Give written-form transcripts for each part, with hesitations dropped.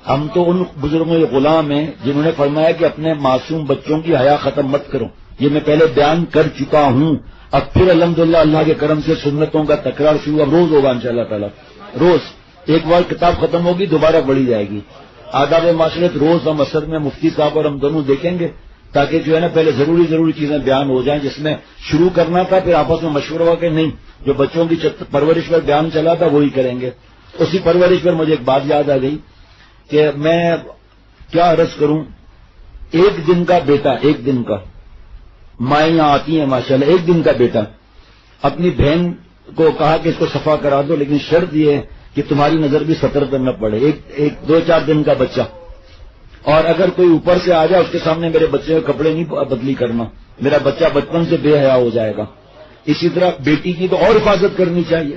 ہم تو ان بزرگوں کے غلام ہیں جنہوں نے فرمایا کہ اپنے معصوم بچوں کی حیا ختم مت کرو. یہ میں پہلے بیان کر چکا ہوں. اب پھر الحمدللہ اللہ کے کرم سے سنتوں کا تکرار شروع اب روز ہوگا انشاءاللہ تعالی. روز ایک بار کتاب ختم ہوگی دوبارہ پڑھی جائے گی. آداب معاشرت روز ہم اثر میں مفتی صاحب اور ہم دونوں دیکھیں گے تاکہ جو ہے نا پہلے ضروری چیزیں بیان ہو جائیں. جس میں شروع کرنا تھا پھر آپس میں مشورہ ہوا کہ نہیں جو بچوں کی پرورش پر بیان چلا تھا وہی کریں گے. اسی پرورش پر مجھے ایک بات یاد آ گئی کہ میں کیا عرض کروں. ایک دن کا بیٹا ایک دن کا مائیں یہاں آتی ہیں ماشاءاللہ. ایک دن کا بیٹا اپنی بہن کو کہا کہ اس کو صفا کرا دو لیکن شرط یہ ہے کہ تمہاری نظر بھی سطر پر نہ پڑے. ایک 2-4 دن کا بچہ اور اگر کوئی اوپر سے آ جائے اس کے سامنے میرے بچے کے کپڑے نہیں بدلی کرنا. میرا بچہ بچپن سے بے حیا ہو جائے گا. اسی طرح بیٹی کی تو اور حفاظت کرنی چاہیے.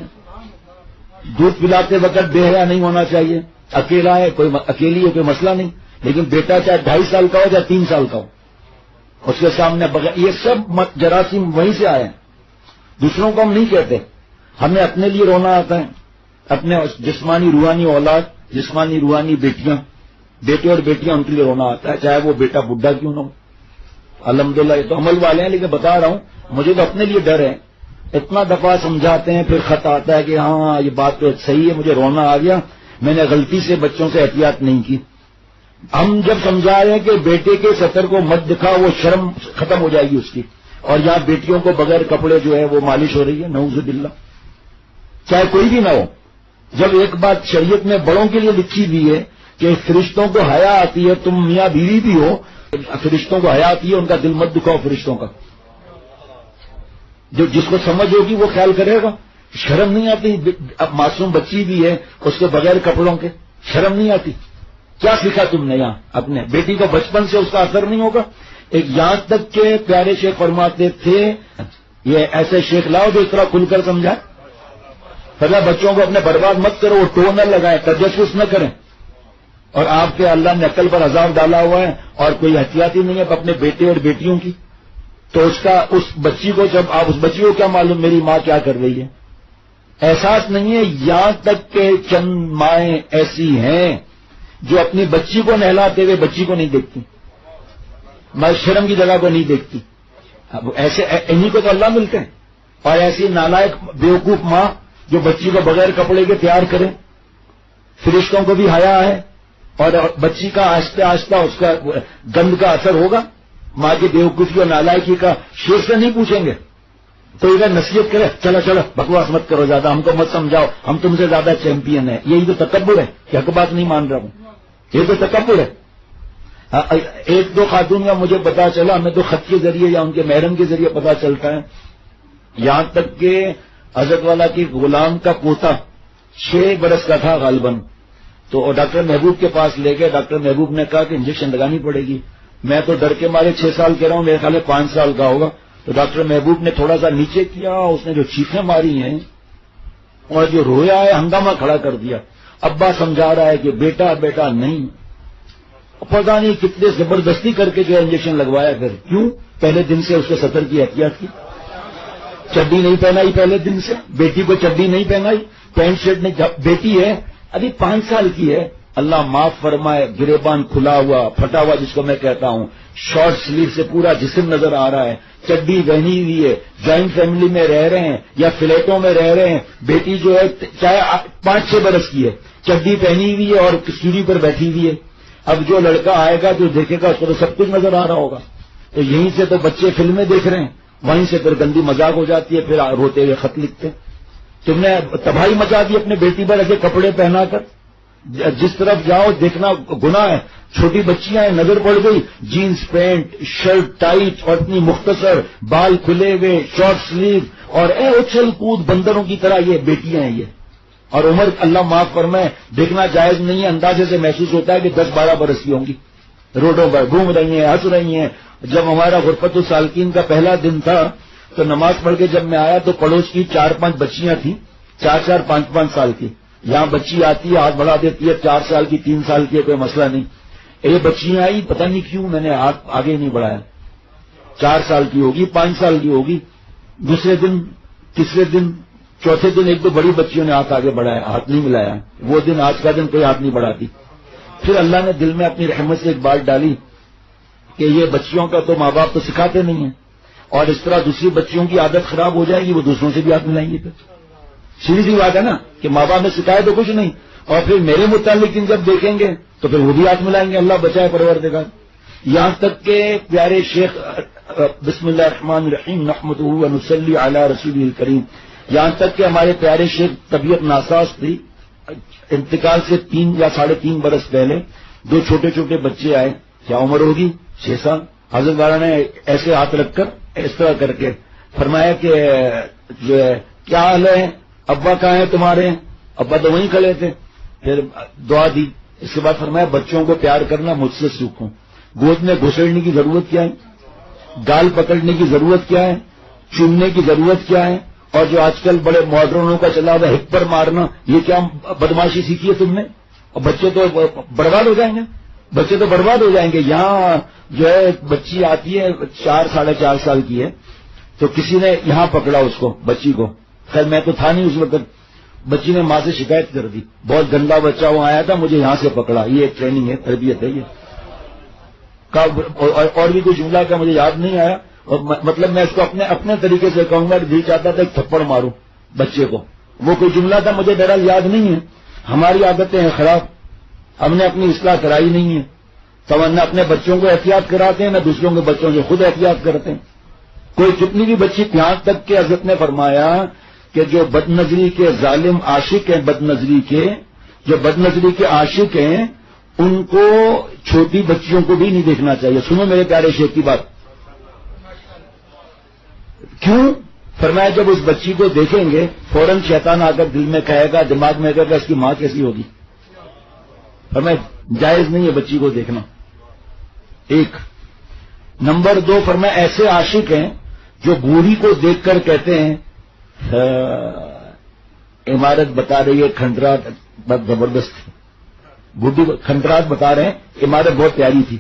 دودھ پلاتے وقت بے حیا نہیں ہونا چاہیے. اکیلا ہے اکیلی ہے کوئی مسئلہ نہیں لیکن بیٹا چاہے 2.5 سال کا ہو چاہے 3 سال کا ہو اس کے سامنے بغیر. یہ سب جراثیم وہیں سے آئے ہیں. دوسروں کو ہم نہیں کہتے. ہمیں اپنے لیے رونا آتا ہے. اپنے جسمانی روحانی اولاد جسمانی روحانی بیٹیاں بیٹے اور بیٹیاں ان کے لیے رونا آتا ہے چاہے وہ بیٹا بڈھا کیوں نہ ہو. الحمدللہ یہ تو عمل والے ہیں لیکن بتا رہا ہوں مجھے تو اپنے لیے ڈر ہے. اتنا دفعہ سمجھاتے ہیں پھر خط آتا ہے کہ ہاں یہ بات تو صحیح ہے مجھے رونا آ گیا میں نے غلطی سے بچوں سے احتیاط نہیں کی. ہم جب سمجھا رہے ہیں کہ بیٹے کے سطر کو مت دکھا وہ شرم ختم ہو جائے گی اس کی. اور یہاں بیٹیوں کو بغیر کپڑے جو ہے وہ مالش ہو رہی ہے نعوذ باللہ. چاہے کوئی بھی نہ ہو. جب ایک بات شریعت میں بڑوں کے لیے لکھی ہوئی ہے کہ فرشتوں کو حیا آتی ہے تم میاں بیوی بھی ہو فرشتوں کو حیا آتی ہے ان کا دل مت دکھاؤ فرشتوں کا. جو جس کو سمجھ ہوگی وہ خیال کرے گا. شرم نہیں آتی. اب معصوم بچی بھی ہے اس کے بغیر کپڑوں کے شرم نہیں آتی. کیا سیکھا تم نے یہاں اپنے بیٹی کو بچپن سے اس کا اثر نہیں ہوگا. ایک یہاں تک کہ پیارے شیخ فرماتے تھے یہ ایسے شیخ لاؤ جو اس طرح کھل کر سمجھائے. پہلا بچوں کو اپنے برباد مت کرو وہ ٹو نہ لگائیں تجسس نہ کریں. اور آپ کے اللہ نے عقل پر عذاب ڈالا ہوا ہے اور کوئی احتیاطی نہیں ہے اپنے بیٹے اور بیٹیوں کی. تو اس بچی کو جب آپ اس بچی کو کیا معلوم میری ماں کیا کر رہی ہے. احساس نہیں ہے. یہاں تک کہ چند مائیں ایسی ہیں جو اپنی بچی کو نہلاتے ہوئے بچی کو نہیں دیکھتی شرم کی جگہ کو نہیں دیکھتی. اب ایسے انہیں کو تو اللہ ملتے ہیں. اور ایسی نالائق بیوقوف ماں جو بچی کو بغیر کپڑے کے تیار کرے. فرشتوں کو بھی حیا ہے اور بچی کا آہستہ آہستہ اس کا گند کا اثر ہوگا. ماں کی بیوقوفی اور نالائکی کا شیر سے نہیں پوچھیں گے. تو اگر نصیحت کرے چلو بکواس مت کرو زیادہ ہم کو مت سمجھاؤ ہم تم سے زیادہ چیمپئن ہیں. یہی تو تکبر ہے کہ حق بات نہیں مان رہا ہوں. یہ تو تکبر ہے. 1-2 خاتون کا مجھے پتا چلا ہمیں تو خط کے ذریعے یا ان کے محرم کے ذریعے پتا چلتا ہے. یہاں تک کہ حضرت والا کی غلام کا پوتا 6 برس کا تھا غالباً. تو ڈاکٹر محبوب کے پاس لے گئے. ڈاکٹر محبوب نے کہا کہ انجیکشن لگانی پڑے گی. میں تو ڈر کے مارے 6 سال کہہ رہا ہوں میرے خیال 5 سال کا ہوگا. تو ڈاکٹر محبوب نے تھوڑا سا نیچے کیا اس نے جو چیخیں ماری ہیں اور جو رویا ہے ہنگامہ کھڑا کر دیا. ابا سمجھا رہا ہے کہ بیٹا نہیں. پتا نہیں کتنے زبردستی کر کے جو انجیکشن لگوایا. پھر کیوں پہلے دن سے اس کے سطر کی احتیاط کی. چڈی نہیں پہنائی پہلے دن سے. بیٹی کو چڈی نہیں پہنائی پینٹ شرٹ نہیں. بیٹی ہے ابھی 5 سال کی ہے. اللہ معاف فرمائے گریبان کھلا ہوا پھٹا ہوا جس کو میں کہتا ہوں. شارٹ سلیو سے پورا جسم نظر آ رہا ہے. چڈی پہنی ہوئی ہے. جوائنٹ فیملی میں رہ رہے ہیں یا فلیٹوں میں رہ رہے ہیں. بیٹی جو ہے چاہے 5-6 برس کی ہے چڈی پہنی ہوئی ہے اور سیڑھی پر بیٹھی ہوئی ہے. اب جو لڑکا آئے گا جو دیکھے گا اس کو تو سب کچھ نظر آ رہا ہوگا. تو یہیں سے تو بچے فلمیں دیکھ رہے ہیں وہیں سے پھر گندی مذاق ہو جاتی ہے. پھر روتے ہوئے خط لکھتے. تم نے تباہی مچا دی اپنے بیٹی پر ایسے کپڑے پہنا کر. جس طرف جاؤ دیکھنا گناہ ہے. چھوٹی بچیاں ہیں نظر پڑ گئی جینز پینٹ شرٹ ٹائٹ اور اتنی مختصر بال کھلے ہوئے شارٹ سلیو اور اچھل کود بندروں کی طرح. یہ بیٹیاں ہیں یہ. اور عمر اللہ معاف فرمائے دیکھنا جائز نہیں ہے. اندازے سے محسوس ہوتا ہے کہ 10-12 برس کی ہوں گی. روڈوں پر گھوم رہی ہیں ہنس رہی ہیں. جب ہمارا غرفت السالکین کا پہلا دن تھا تو نماز پڑھ کے جب میں آیا تو پڑوس کی 4-5 بچیاں تھیں 4-4 5-5 سال کی. یہاں بچی آتی ہے ہاتھ بڑھا دیتی ہے 4 سال کی 3 سال کی ہے کوئی مسئلہ نہیں. یہ بچیاں آئی پتہ نہیں کیوں میں نے ہاتھ آگے نہیں بڑھایا. 4 سال کی ہوگی 5 سال کی ہوگی. دوسرے دن تیسرے دن چوتھے دن 1-2 بڑی بچیوں نے ہاتھ آگے بڑھایا ہاتھ نہیں ملایا. وہ دن آج کا دن کوئی ہاتھ نہیں بڑھاتی. پھر اللہ نے دل میں اپنی رحمت سے ایک بات ڈالی کہ یہ بچیوں کا تو ماں باپ تو سکھاتے نہیں ہیں، اور اس طرح دوسری بچیوں کی عادت خراب ہو جائے گی، وہ دوسروں سے بھی ہاتھ ملائیں گے. پھر سیدھی سی بات ہے نا کہ ماں باپ نے سکھایا تو کچھ نہیں، اور پھر میرے متعلق جب دیکھیں گے تو پھر وہ بھی ہاتھ ملائیں گے. اللہ بچائے پروردگار. یہاں تک کہ پیارے شیخ بسم اللہ الرحمن الرحیم نحمدہ و نصلی علی رسولہ الکریم، یہاں تک کہ ہمارے پیارے شیخ طبیعت ناساز تھی، انتقال سے 3 یا 3.5 برس پہلے 2 چھوٹے چھوٹے بچے آئے. کیا عمر ہوگی؟ 6 سال. حضرت والا نے ایسے ہاتھ رکھ کر اس طرح کر کے فرمایا کہ جو ہے کیا حال ہے، ابا کہاں ہیں تمہارے؟ ابا تو وہیں کھڑے تھے. پھر دعا دی. اس کے بعد فرمایا بچوں کو پیار کرنا مجھ سے سیکھو. گود میں گھسڑنے کی ضرورت کیا ہے؟ گال پکڑنے کی ضرورت کیا ہے؟ چومنے کی ضرورت کیا ہے؟ اور جو آج کل بڑے ماڈرنوں کا چلا ہوا ہپ پر مارنا، یہ کیا بدماشی سیکھی ہے تم نے؟ اور بچے تو برباد ہو جائیں گے، بچے تو برباد ہو جائیں گے. یہاں جو ہے بچی آتی ہے 4-4.5 سال کی ہے، تو کسی نے یہاں پکڑا اس کو، بچی کو. خیر میں تو تھا نہیں اس وقت. بچی نے ماں سے شکایت کر دی، بہت گندا بچہ وہ آیا تھا، مجھے یہاں سے پکڑا. یہ ایک ٹریننگ ہے، تربیت ہے یہ. اور بھی کوئی جملہ کا مجھے یاد نہیں آیا. اور مطلب میں اس کو اپنے طریقے سے کہوں گا، دل چاہتا تھا ایک تھپڑ ماروں بچے کو. وہ کوئی جملہ تھا، مجھے بہرحال یاد نہیں ہے. ہماری عادتیں ہیں خراب، ہم نے اپنی اصلاح کرائی نہیں ہے. تو ہم نہ اپنے بچوں کو احتیاط کراتے ہیں، نہ دوسروں کے بچوں سے خود احتیاط کرتے ہیں. کوئی کتنی بھی بچی، یہاں تک کہ حضرت نے فرمایا کہ جو بد نظری کے ظالم عاشق ہیں، جو بد نظری کے عاشق ہیں، ان کو چھوٹی بچیوں کو بھی نہیں دیکھنا چاہیے. سنو میرے پیارے شیخ کی بات. کیوں؟ فرمایا جب اس بچی کو دیکھیں گے فوراً شیطان آ کر دل میں کہے گا، دماغ میں کہے گا اس کی ماں کیسی ہوگی. فرمایا جائز نہیں ہے بچی کو دیکھنا. 1 نمبر 2 فرمایا ایسے عاشق ہیں جو بوڑھی کو دیکھ کر کہتے ہیں عمارت بتا رہی ہے کھنڈرات بہت زبردست تھی. بوڑھی کھنڈرات بتا رہے ہیں عمارت بہت پیاری تھی.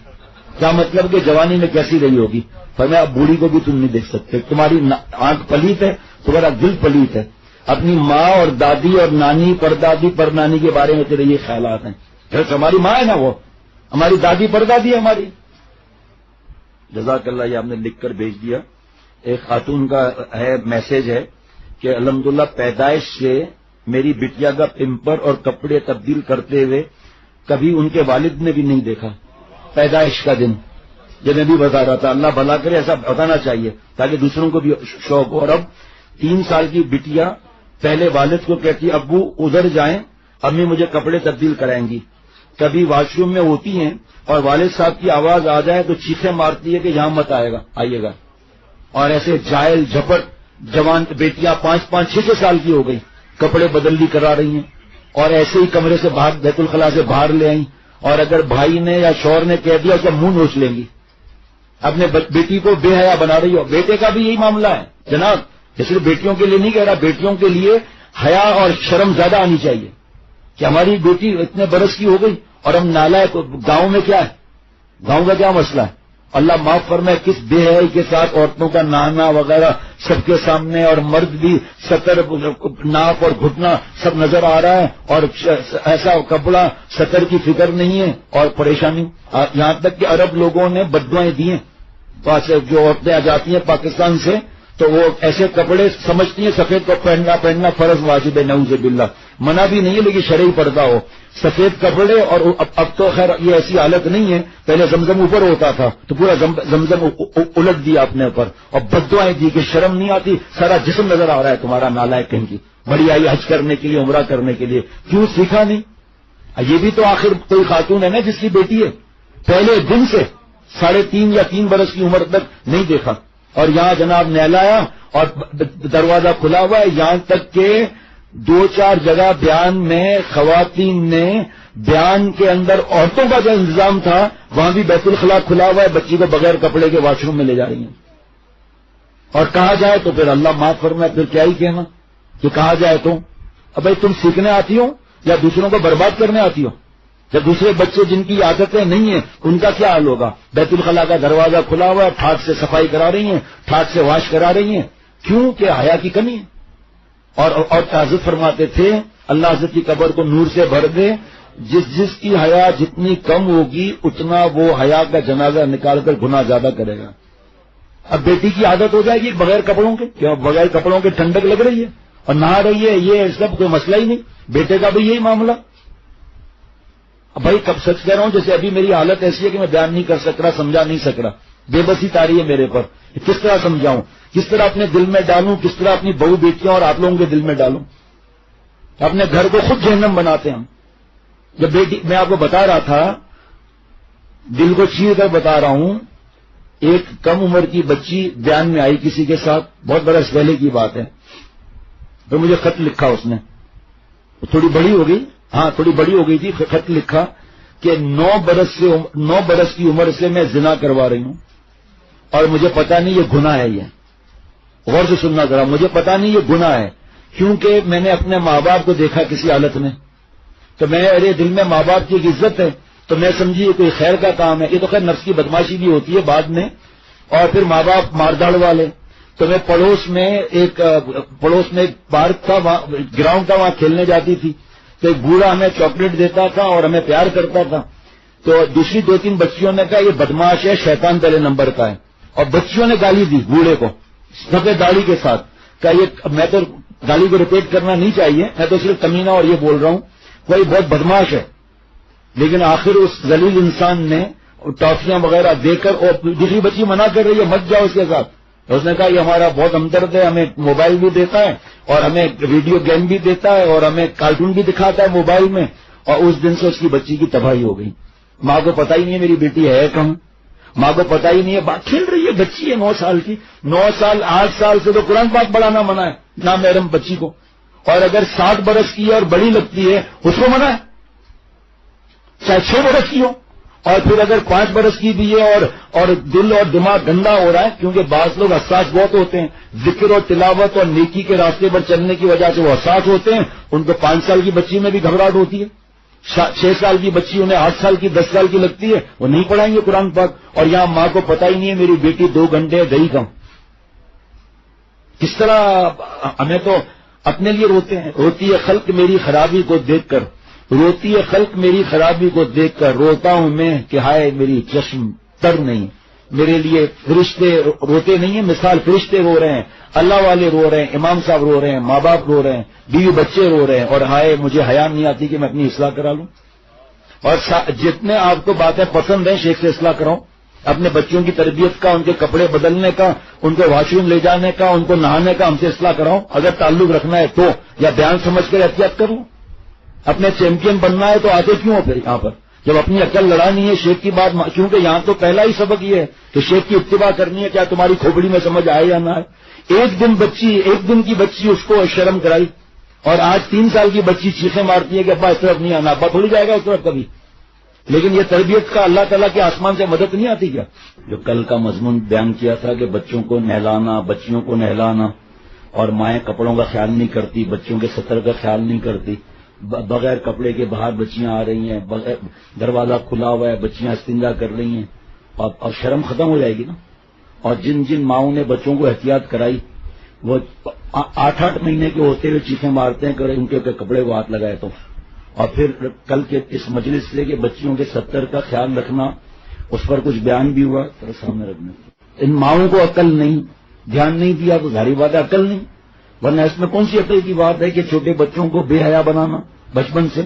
کیا مطلب کہ جوانی میں کیسی رہی ہوگی؟ فرمایا اب بوڑھی کو بھی تم نہیں دیکھ سکتے. تمہاری آنکھ پلیت ہے، تمہارا دل پلیت ہے. اپنی ماں اور دادی اور نانی پردادی پرنانی کے بارے میں تیرے یہ خیالات ہیں. ہماری ماں ہے نا، وہ ہماری دادی پردادی ہے ہماری. جزاک اللہ. یہ آپ نے لکھ کر بھیج دیا. ایک خاتون کا ہے میسج ہے کہ الحمدللہ پیدائش سے میری بٹیا کا پمپر اور کپڑے تبدیل کرتے ہوئے کبھی ان کے والد نے بھی نہیں دیکھا. پیدائش کا دن یہ میں بھی بتا رہا تھا. اللہ بھلا کرے، ایسا بتانا چاہیے تاکہ دوسروں کو بھی شوق ہو. اور اب 3 سال کی بٹیا پہلے والد کو کہتی ابو ادھر جائیں، امی مجھے کپڑے تبدیل کرائیں گی. کبھی واش روم میں ہوتی ہیں اور والد صاحب کی آواز آ جائے تو چیخیں مارتی ہے کہ یہاں مت آئیے گا. اور ایسے جائل جھپٹ جوان بیٹیاں 5-5-6 سال کی ہو گئی، کپڑے بدلی کرا رہی ہیں اور ایسے ہی کمرے سے باہر بیت الخلاء سے باہر لے آئیں. اور اگر بھائی نے یا شوہر نے کہہ دیا تو منہ نوچ لیں گی. اپنے بیٹی کو بے حیا بنا رہی ہو. بیٹے کا بھی یہی معاملہ ہے جناب. یہ صرف بیٹیوں کے لیے نہیں کہہ رہا، بیٹیوں کے لیے حیا اور شرم زیادہ آنی چاہیے کہ ہماری بیٹی اتنے برس کی ہو گئی اور ہم نالائق. گاؤں میں کیا ہے، گاؤں کا کیا مسئلہ ہے؟ اللہ معاف فرمائے کس بے حیائی کے ساتھ عورتوں کا نہانا وغیرہ سب کے سامنے، اور مرد بھی سطر ناک اور گھٹنا سب نظر آ رہا ہے، اور ایسا کپڑا سطر کی فکر نہیں ہے اور پریشانی. یہاں تک کہ عرب لوگوں نے بددعائیں دی ہیں. جو عورتیں آ جاتی ہیں پاکستان سے تو وہ ایسے کپڑے سمجھتی ہیں سفید کو پہننا فرض واجب ہے. نعوذ باللہ. منع بھی نہیں ہے لیکن شرعی پردہ ہو. سفید کپڑے. اور اب تو خیر یہ ایسی حالت نہیں ہے، پہلے زمزم اوپر ہوتا تھا تو پورا زمزم الٹ دیا اپنے اوپر اور بددعائیں دی کہ شرم نہیں آتی، سارا جسم نظر آ رہا ہے تمہارا نالائق کہیں کی. بڑی آئی حج کرنے کے لیے، عمرہ کرنے کے لیے، کیوں سیکھا نہیں؟ یہ بھی تو آخر کوئی خاتون ہے نا جس کی بیٹی ہے، پہلے دن سے 3.5 یا 3 برس کی عمر تک نہیں دیکھا. اور یہاں جناب نہلایا اور دروازہ کھلا ہوا ہے. یہاں تک کہ 2-4 جگہ بیان میں خواتین نے بیان کے اندر عورتوں کا جو انتظام تھا وہاں بھی بیت الخلاء کھلا ہوا ہے، بچی کو بغیر کپڑے کے واش روم میں لے جا رہی ہیں. اور کہا جائے تو پھر اللہ معاف فرمائے، پھر کیا ہی کہنا کہ کہا جائے تو اب بھائی تم سیکھنے آتی ہو یا دوسروں کو برباد کرنے آتی ہو؟ جب دوسرے بچے جن کی عادتیں نہیں ہیں ان کا کیا حال ہوگا؟ بیت الخلاء کا دروازہ کھلا ہوا ہے، ٹھاٹ سے صفائی کرا رہی ہیں، ٹھاٹ سے واش کرا رہی ہیں. کیوں کہ حیا کی کمی ہے. اور حضرت فرماتے تھے اللہ حضرت کی قبر کو نور سے بھر دے جس کی حیا جتنی کم ہوگی اتنا وہ حیا کا جنازہ نکال کر گناہ زیادہ کرے گا. اب بیٹی کی عادت ہو جائے گی بغیر کپڑوں کے، کیا بغیر کپڑوں کے ٹھنڈک لگ رہی ہے اور نہا رہی ہے، یہ سب کوئی مسئلہ ہی نہیں. بیٹے کا بھی یہی معاملہ. بھائی کب سچ کہہ رہا ہوں، جیسے ابھی میری حالت ایسی ہے کہ میں بیان نہیں کر سک رہا، سمجھا نہیں سک رہا، بے بسی تاری ہے میرے پر. کس طرح سمجھاؤں، کس طرح اپنے دل میں ڈالوں، کس طرح اپنی بہو بیٹیاں اور آپ لوگوں کے دل میں ڈالوں. اپنے گھر کو خود جہنم بناتے ہیں ہم. جب بیٹی، میں آپ کو بتا رہا تھا، دل کو چیر کر بتا رہا ہوں، ایک کم عمر کی بچی بیان میں آئی کسی کے ساتھ، بہت برس پہلے کی بات ہے، تو مجھے خط لکھا اس نے، تھوڑی بڑی ہو گئی، ہاں تھوڑی بڑی ہو گئی تھی. خط لکھا کہ 9 برس کی عمر سے میں زنا کروا رہی ہوں اور مجھے پتا نہیں یہ گناہ ہے. یہ غور سے سننا ذرا، مجھے پتا نہیں یہ گناہ ہے کیونکہ میں نے اپنے ماں باپ کو دیکھا کسی حالت میں، تو میرے دل میں ماں باپ کی ایک عزت ہے، تو میں سمجھی یہ کوئی خیر کا کام ہے. یہ تو خیر نفس کی بدماشی بھی ہوتی ہے بعد میں. اور پھر ماں باپ مارداڑ والے. تو میں پڑوس میں ایک پارک تھا، گراؤنڈ تھا، وہاں کھیلنے جاتی تھی، تو ایک بوڑھا ہمیں چاکلیٹ دیتا تھا اور ہمیں پیار کرتا تھا. تو دوسری 2-3 بچیوں نے کہا یہ بدماش ہے، شیطان پہلے نمبر کا ہے، اور بچیوں نے گالی دی بوڑھے کو سفید داڑھی کے ساتھ. کہا یہ، میں تو گالی کو ریپیٹ کرنا نہیں چاہیے، میں تو صرف کمینہ اور یہ بول رہا ہوں، کوئی بہت بدماش ہے. لیکن آخر اس ذلیل انسان نے ٹافیاں وغیرہ دے کر، اور دوسری بچی منع کر رہی ہے مت جاؤ اس کے ساتھ. اس نے کہا یہ ہمارا بہت ہمدرد ہے، ہمیں موبائل بھی دیتا ہے اور ہمیں ویڈیو گیم بھی دیتا ہے اور ہمیں کارٹون بھی دکھاتا ہے موبائل میں. اور اس دن سے اس کی بچی کی تباہی ہو گئی. ماں کو پتہ ہی نہیں ہے میری بیٹی ہے کہاں، ماں کو پتہ ہی نہیں ہے، کھیل رہی ہے، بچی ہے 9 سال کی. 9 سال 8 سال سے تو قرآن پاک پڑھانا منع ہے نامحرم بچی کو. اور اگر 60 برس کی ہے اور بڑی لگتی ہے اس کو منع ہے، چاہے 6 برس کی ہو. اور پھر اگر 5 برس کی بھی ہے اور دل اور دماغ گندا ہو رہا ہے، کیونکہ بعض لوگ حساس بہت ہوتے ہیں، ذکر اور تلاوت اور نیکی کے راستے پر چلنے کی وجہ سے وہ حساس ہوتے ہیں، ان کو 5 سال کی بچی میں بھی گھبراہٹ ہوتی ہے. 6 سال کی بچی انہیں 8 سال کی 10 سال کی لگتی ہے، وہ نہیں پڑھائیں گے قرآن پاک. اور یہاں ماں کو پتہ ہی نہیں ہے میری بیٹی 2 گھنٹے گئی کم. کس طرح ہمیں تو اپنے لیے روتے ہیں. روتی ہے خلق میری خرابی کو دیکھ کر، روتی ہے خلق میری خرابی کو دیکھ کر، روتا ہوں میں کہ ہائے میری چشم تر نہیں. میرے لیے فرشتے روتے نہیں ہیں، مثال فرشتے رو رہے ہیں، اللہ والے رو رہے ہیں، امام صاحب رو رہے ہیں، ماں باپ رو رہے ہیں، بیوی بچے رو رہے ہیں، اور ہائے مجھے حیا نہیں آتی کہ میں اپنی اصلاح کرا لوں. اور جتنے آپ کو باتیں پسند ہیں شیخ سے اصلاح کراؤں، اپنے بچوں کی تربیت کا، ان کے کپڑے بدلنے کا، ان کو واش روم لے جانے کا، ان کو نہانے کا ہم سے اصلاح کراؤں. اگر تعلق رکھنا ہے تو، یا بیان سمجھ کر احتیاط کروں. اپنے چیمپئن بننا ہے تو آتے کیوں ہو پھر یہاں پر، جب اپنی عقل لڑانی ہے شیخ کی بات. کیونکہ یہاں تو پہلا ہی سبق یہ ہے کہ شیخ کی اتباع کرنی ہے، کیا تمہاری کھوپڑی میں سمجھ آئے یا نہ آئے. ایک دن کی بچی اس کو شرم کرائی، اور آج 3 سال کی بچی چیخیں مارتی ہے کہ ابا اس طرف نہیں آنا، ابا تھوڑی جائے گا اس طرف کبھی. لیکن یہ تربیت کا اللہ تعالیٰ کے آسمان سے مدد نہیں آتی کیا؟ جو کل کا مضمون بیان کیا تھا کہ بچوں کو نہلانا، بچیوں کو نہلانا، اور مائیں کپڑوں کا خیال نہیں کرتی، بچوں کے ستر کا خیال نہیں کرتی، بغیر کپڑے کے باہر بچیاں آ رہی ہیں، دروازہ کھلا ہوا ہے، بچیاں استنجا کر رہی ہیں، اور شرم ختم ہو جائے گی نا. اور جن ماؤں نے بچوں کو احتیاط کرائی وہ 8 مہینے کے ہوتے ہوئے چیخیں مارتے ہیں کہ ان کے کپڑے کو ہاتھ لگائے تو. اور پھر کل کے اس مجلس سے کہ بچیوں کے 70 کا خیال رکھنا، اس پر کچھ بیان بھی ہوا سامنے رکھنا. ان ماؤں کو عقل نہیں، دھیان نہیں دیا تو ظاہری بات ہے عقل نہیں. ورنہ اس میں کون سی عقل کی بات ہے کہ چھوٹے بچوں کو بے حیا بنانا بچپن سے.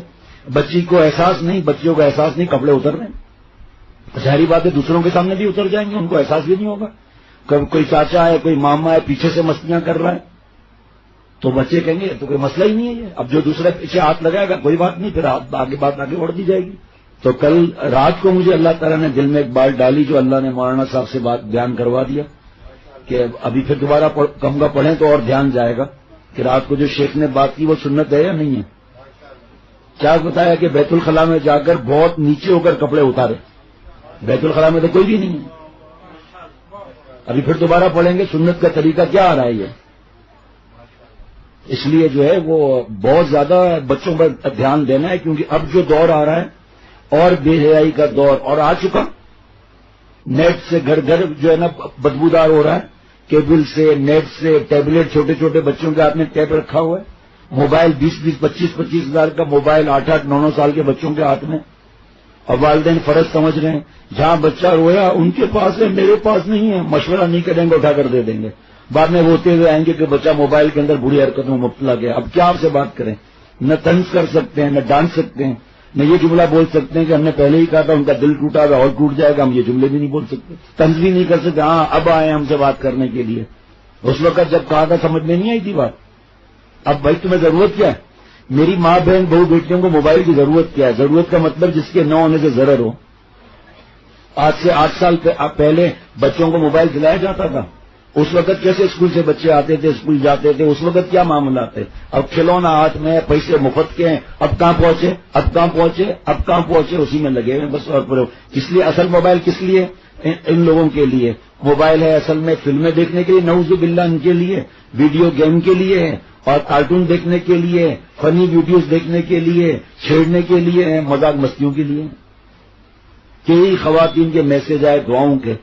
بچی کو احساس نہیں، بچیوں کو احساس نہیں کپڑے اتر رہے ہیں، ظاہری بات ہے دوسروں کے سامنے بھی اتر جائیں گے، ان کو احساس بھی نہیں ہوگا. کوئی چاچا ہے، کوئی ماما ہے، پیچھے سے مستیاں کر رہا ہے تو بچے کہیں گے تو کوئی مسئلہ ہی نہیں ہے یہ. اب جو دوسرے پیچھے ہاتھ لگائے گا کوئی بات نہیں، پھر بات آگے بڑھ دی جائے گی. تو کل رات کو مجھے اللہ تعالیٰ نے دل میں ایک بات ڈالی، جو اللہ نے مولانا صاحب سے بات بیان کروا دیا کہ ابھی پھر دوبارہ کم کا پڑھیں تو اور دھیان جائے گا کہ رات کو جو شیخ نے بات کی وہ سنت ہے یا نہیں ہے. کیا بتایا کہ بیت الخلاء میں جا کر بہت نیچے ہو کر کپڑے اتارے. بیت الخلاء میں تو کوئی بھی نہیں ہے. ابھی پھر دوبارہ پڑھیں گے سنت کا طریقہ کیا آ رہا ہے یہ. اس لیے جو ہے وہ بہت زیادہ بچوں پر دھیان دینا ہے، کیونکہ اب جو دور آ رہا ہے اور بے حیائی کا دور اور آ چکا. نیٹ سے گھر جو ہے نا بدبودار ہو رہا ہے، کیبل سے، نیٹ سے، ٹیبلٹ، چھوٹے چھوٹے بچوں کے ہاتھ میں ٹیب رکھا ہوا ہے، موبائل 20-20, 25-25 ہزار کا موبائل 8-8, 9-9 سال کے بچوں کے ہاتھ میں. اور والدین فرض سمجھ رہے ہیں جہاں بچہ رویا ان کے پاس ہے, میرے پاس نہیں ہے, مشورہ نہیں کریں گے, اٹھا کر دے دیں گے. بعد میں روتے ہوئے آئیں گے کہ بچہ موبائل کے اندر بری حرکتوں میں مبتلا گیا. اب کیا آپ سے بات کریں؟ نہ طنز کر سکتے ہیں, نہ ڈانٹ سکتے ہیں, نہ یہ جملہ بول سکتے ہیں کہ ہم نے پہلے ہی کہا تھا ان کا دل ٹوٹا ہوا اور ٹوٹ جائے گا. ہم یہ جملے بھی نہیں بول سکتے, طنز بھی نہیں کر سکتے. ہاں اب آئے ہم سے بات کرنے کے لیے. اس وقت جب کہا تھا سمجھ میں نہیں آئی تھی بات. اب بھائی تمہیں ضرورت کیا ہے؟ میری ماں بہن بہو بیٹیوں کو موبائل کی ضرورت کیا ہے؟ ضرورت کا مطلب جس کے نہ ہونے سے ضرر ہو. آج سے 8 سال پہلے بچوں کو موبائل دلایا جاتا تھا. اس وقت کیسے اسکول سے بچے آتے تھے, اسکول جاتے تھے, اس وقت کیا معاملات تھے؟ اب کھلونا ہاتھ میں, پیسے مفت کے ہیں, اب کہاں پہنچے, اب کہاں پہنچے, اب کہاں پہنچے, اسی میں لگے ہوئے بس. اور اس لیے اصل موبائل کس لیے؟ ان لوگوں کے لیے موبائل ہے اصل میں فلمیں دیکھنے کے لیے, نعوذ باللہ, ان کے لیے ویڈیو گیم کے لیے ہے, اور کارٹون دیکھنے کے لیے, فنی ویڈیوز دیکھنے کے لیے, چھیڑنے کے لیے, مذاق مستیوں کے لیے. کئی خواتین کے میسج آئے دعاؤں کے,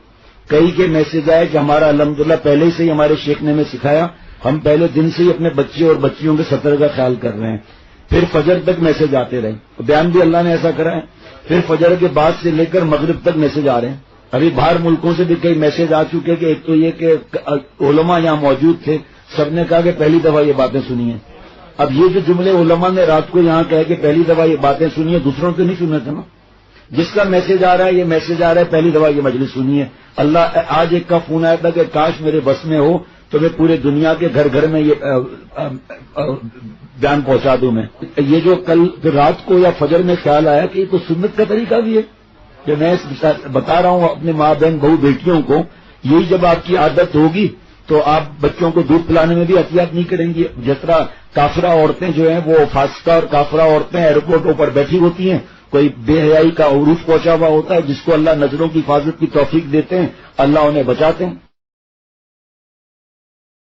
کئی کے میسج آئے کہ ہمارا الحمدللہ پہلے سے ہی ہمارے شیخ نے ہمیں سکھایا, ہم پہلے دن سے ہی اپنے بچے اور بچیوں کے سطر کا خیال کر رہے ہیں. پھر فجر تک میسج آتے رہے, بیان بھی اللہ نے ایسا کرا ہے. پھر فجر کے بعد سے لے کر مغرب تک میسج آ رہے ہیں. ابھی باہر ملکوں سے بھی کئی میسج آ چکے کہ ایک تو یہ کہ علماء یہاں موجود تھے, سب نے کہا کہ پہلی دفعہ یہ باتیں سنی ہیں. اب یہ جو جملے علماء نے رات کو یہاں کہے کہ پہلی دفعہ یہ باتیں سنی ہیں, دوسروں سے نہیں سنے تھے نا. جس کا میسج آ رہا ہے, یہ میسج آ رہا ہے پہلی دفعہ یہ مجلس سنی ہے. اللہ, آج ایک کا فون آیا تھا کہ کاش میرے بس میں ہو تو میں پورے دنیا کے گھر گھر میں یہ بیان پہنچا دوں. میں یہ جو کل رات کو یا فجر میں خیال آیا کہ یہ تو سنت کا طریقہ بھی ہے, جو میں بتا رہا ہوں اپنے ماں بہن بہو بیٹیوں کو, یہی جب آپ کی عادت ہوگی تو آپ بچوں کو دودھ پلانے میں بھی احتیاط نہیں کریں گی. جس طرح کافرہ عورتیں جو ہیں وہ فاسقہ اور کافرہ عورتیں ایئرپورٹوں پر بیٹھی ہوتی ہیں, کوئی بے حیائی کا عروج پہنچا ہوا ہوتا ہے, جس کو اللہ نظروں کی حفاظت کی توفیق دیتے ہیں, اللہ انہیں بچاتے ہیں.